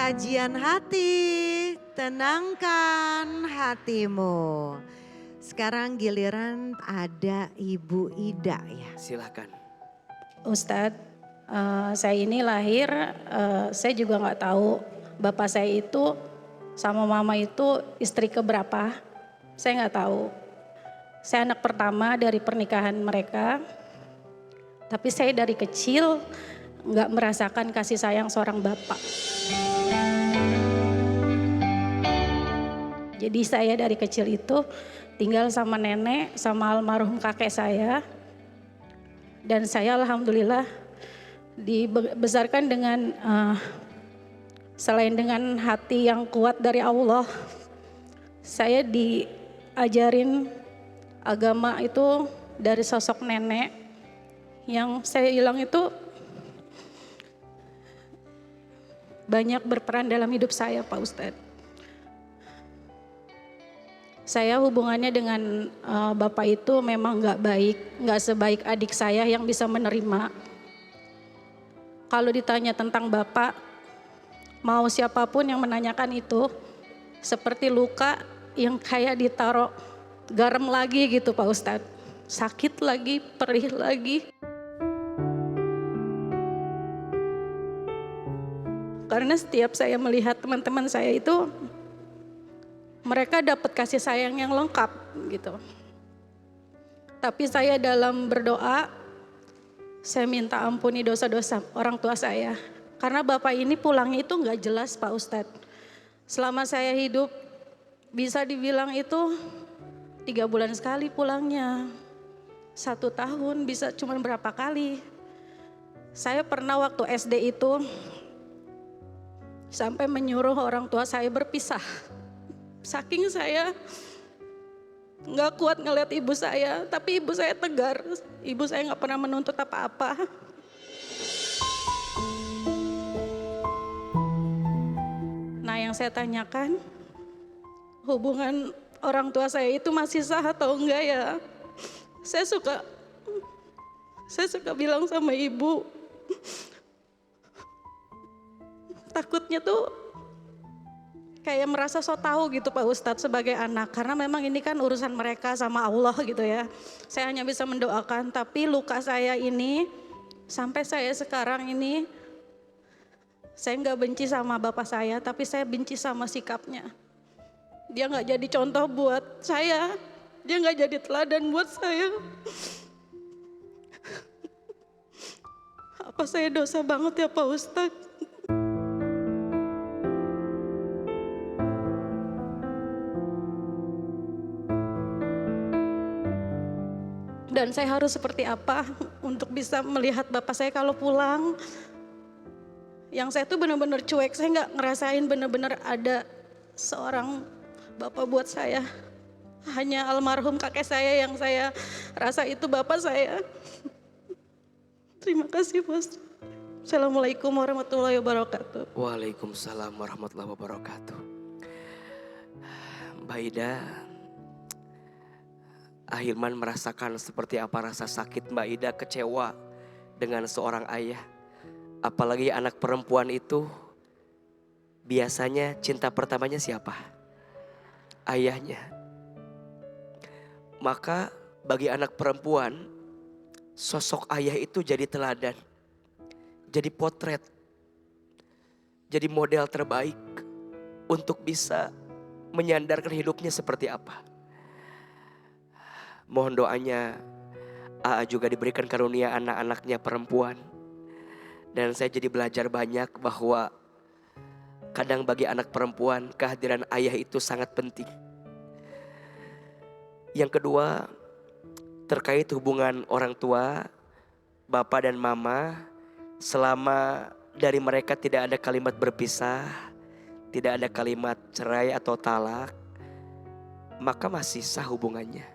Kajian hati, tenangkan hatimu. Sekarang giliran ada Ibu Ida ya. Silakan. Ustadz, saya ini lahir, saya juga nggak tahu bapak saya itu sama mama itu istri keberapa, saya nggak tahu. Saya anak pertama dari pernikahan mereka, tapi saya dari kecil nggak merasakan kasih sayang seorang bapak. Jadi saya dari kecil itu tinggal sama nenek, sama almarhum kakek saya. Dan saya alhamdulillah dibesarkan dengan selain dengan hati yang kuat dari Allah, saya diajarin agama itu dari sosok nenek yang saya bilang itu banyak berperan dalam hidup saya, Pak Ustadz. Saya hubungannya dengan bapak itu memang nggak baik, nggak sebaik adik saya yang bisa menerima. Kalau ditanya tentang bapak, mau siapapun yang menanyakan itu, seperti luka yang kayak ditaruh garam lagi gitu Pak Ustadz. Sakit lagi, perih lagi. Karena setiap saya melihat teman-teman saya itu, mereka dapat kasih sayang yang lengkap gitu. Tapi saya dalam berdoa, saya minta ampuni dosa-dosa orang tua saya. Karena bapak ini pulangnya itu gak jelas Pak Ustadz. Selama saya hidup bisa dibilang itu 3 bulan sekali pulangnya. 1 tahun bisa cuma berapa kali. Saya pernah waktu SD itu sampai menyuruh orang tua saya berpisah. Saking saya gak kuat ngeliat ibu saya, tapi ibu saya tegar. Ibu saya gak pernah menuntut apa-apa. Nah yang saya tanyakan, hubungan orang tua saya itu masih sah atau enggak ya? Saya suka bilang sama ibu, takutnya tuh kayak merasa so tahu gitu Pak Ustadz sebagai anak. Karena memang ini kan urusan mereka sama Allah gitu ya. Saya hanya bisa mendoakan, tapi luka saya ini sampai saya sekarang ini, saya gak benci sama bapak saya, tapi saya benci sama sikapnya. Dia gak jadi contoh buat saya, dia gak jadi teladan buat saya. Apa saya dosa banget ya Pak Ustadz? Dan saya harus seperti apa untuk bisa melihat bapak saya kalau pulang. Yang saya tuh benar-benar cuek, saya gak ngerasain benar-benar ada seorang bapak buat saya. Hanya almarhum kakek saya yang saya rasa itu bapak saya. Terima kasih Bos. Assalamualaikum warahmatullahi wabarakatuh. Waalaikumsalam warahmatullahi wabarakatuh. Mbak Ida, Ahilman merasakan seperti apa rasa sakit Mbak Ida kecewa dengan seorang ayah. Apalagi anak perempuan itu biasanya cinta pertamanya siapa? Ayahnya. Maka bagi anak perempuan, sosok ayah itu jadi teladan, jadi potret, jadi model terbaik untuk bisa menyandarkan hidupnya seperti apa. Mohon doanya AA juga diberikan karunia anak-anaknya perempuan. Dan saya jadi belajar banyak bahwa kadang bagi anak perempuan kehadiran ayah itu sangat penting. Yang kedua, terkait hubungan orang tua, bapak dan mama, selama dari mereka tidak ada kalimat berpisah, tidak ada kalimat cerai atau talak, maka masih sah hubungannya,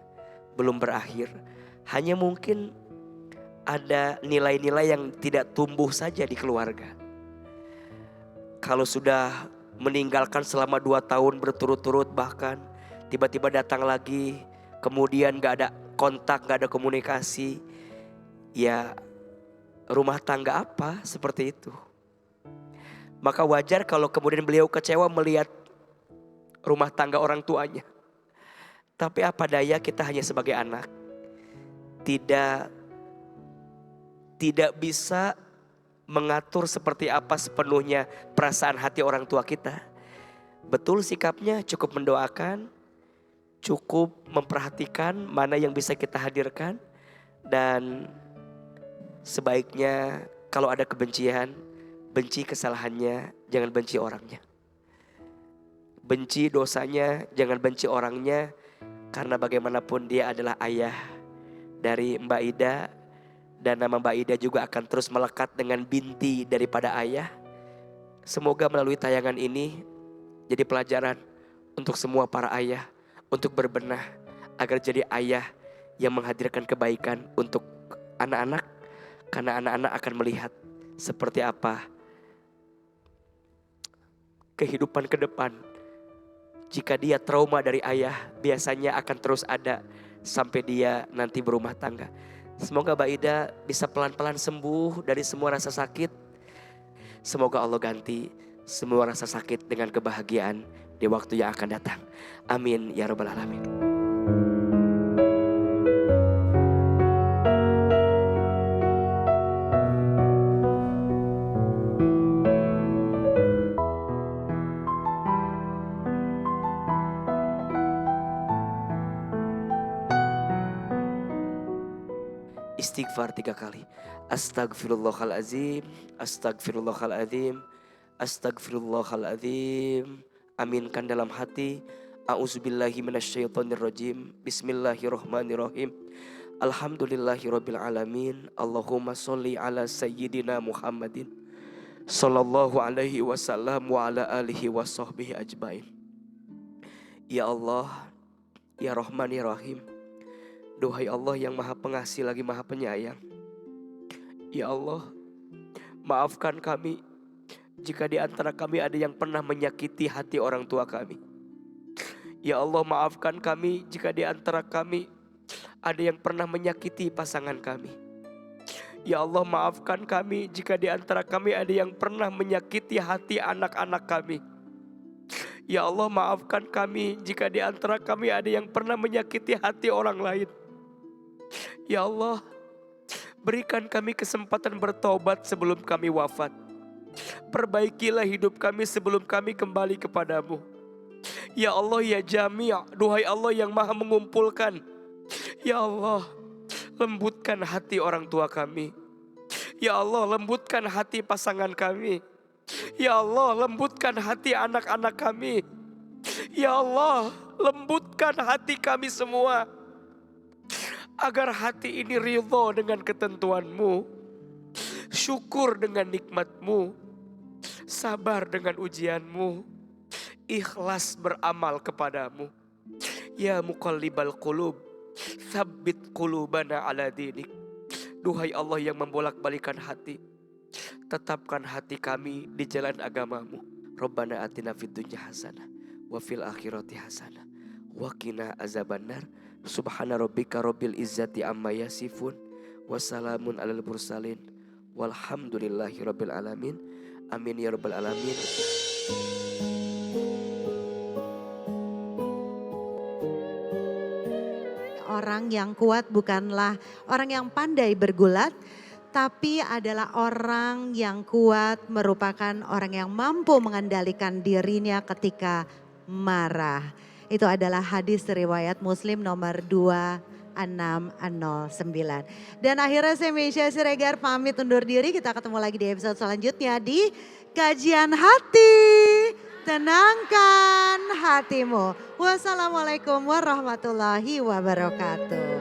belum berakhir. Hanya mungkin ada nilai-nilai yang tidak tumbuh saja di keluarga. Kalau sudah meninggalkan selama 2 tahun berturut-turut, bahkan tiba-tiba datang lagi, kemudian gak ada kontak, gak ada komunikasi, ya rumah tangga apa seperti itu. Maka wajar kalau kemudian beliau kecewa melihat rumah tangga orang tuanya. Tapi apa daya, kita hanya sebagai anak. Tidak bisa mengatur seperti apa sepenuhnya perasaan hati orang tua kita. Betul sikapnya cukup mendoakan, cukup memperhatikan mana yang bisa kita hadirkan. Dan sebaiknya kalau ada kebencian, benci kesalahannya, jangan benci orangnya. Benci dosanya, jangan benci orangnya. Karena bagaimanapun dia adalah ayah dari Mbak Ida. Dan nama Mbak Ida juga akan terus melekat dengan binti daripada ayah. Semoga melalui tayangan ini jadi pelajaran untuk semua para ayah. Untuk berbenah agar jadi ayah yang menghadirkan kebaikan untuk anak-anak. Karena anak-anak akan melihat seperti apa kehidupan ke depan. Jika dia trauma dari ayah, biasanya akan terus ada sampai dia nanti berumah tangga. Semoga Mbak Ida bisa pelan-pelan sembuh dari semua rasa sakit. Semoga Allah ganti semua rasa sakit dengan kebahagiaan di waktu yang akan datang. Amin ya rabbal alamin. Istighfar 3 kali. Astagfirullahalazim, astagfirullahalazim, astagfirullahalazim. Aminkan dalam hati. A'udzubillahi minasyaitonirrajim. Bismillahirrahmanirrahim. Alhamdulillahirabbil alamin. Allahumma sholli ala sayyidina Muhammadin sallallahu alaihi wasallam wa ala alihi wa sahbihi ajmain. Ya Allah, ya Rahman ya Rahim. Duhai Allah yang maha pengasih lagi maha penyayang. Ya Allah, maafkan kami jika di antara kami ada yang pernah menyakiti hati orang tua kami. Ya Allah, maafkan kami jika di antara kami ada yang pernah menyakiti pasangan kami. Ya Allah, maafkan kami jika di antara kami ada yang pernah menyakiti hati anak-anak kami. Ya Allah, maafkan kami jika di antara kami ada yang pernah menyakiti hati orang lain. Ya Allah, berikan kami kesempatan bertobat sebelum kami wafat. Perbaikilah hidup kami sebelum kami kembali kepadamu. Ya Allah ya Jami', duhai Allah yang maha mengumpulkan. Ya Allah, lembutkan hati orang tua kami. Ya Allah, lembutkan hati pasangan kami. Ya Allah, lembutkan hati anak-anak kami. Ya Allah, lembutkan hati kami semua. Agar hati ini ridho dengan ketentuan-Mu, syukur dengan nikmat-Mu, sabar dengan ujian-Mu, ikhlas beramal kepadamu. Ya muqallibal qulub, tsabbit qulubana ala dinik. Duhai Allah yang membolak-balikan hati, tetapkan hati kami di jalan agamamu. Rabbana atina fid dunya hasanah wa fil akhirati hasanah wa qina azabannar. Subhana rabbika rabbil izzati amma yasifun wa salamun alal mursalin walhamdulillahi rabbil alamin. Amin ya rabbal alamin. Orang yang kuat bukanlah orang yang pandai bergulat, tapi adalah orang yang kuat merupakan orang yang mampu mengendalikan dirinya ketika marah. Itu adalah hadis riwayat Muslim nomor 2609. Dan akhirnya saya Meisya Siregar pamit undur diri. Kita ketemu lagi di episode selanjutnya di Kajian Hati. Tenangkan hatimu. Wassalamualaikum warahmatullahi wabarakatuh.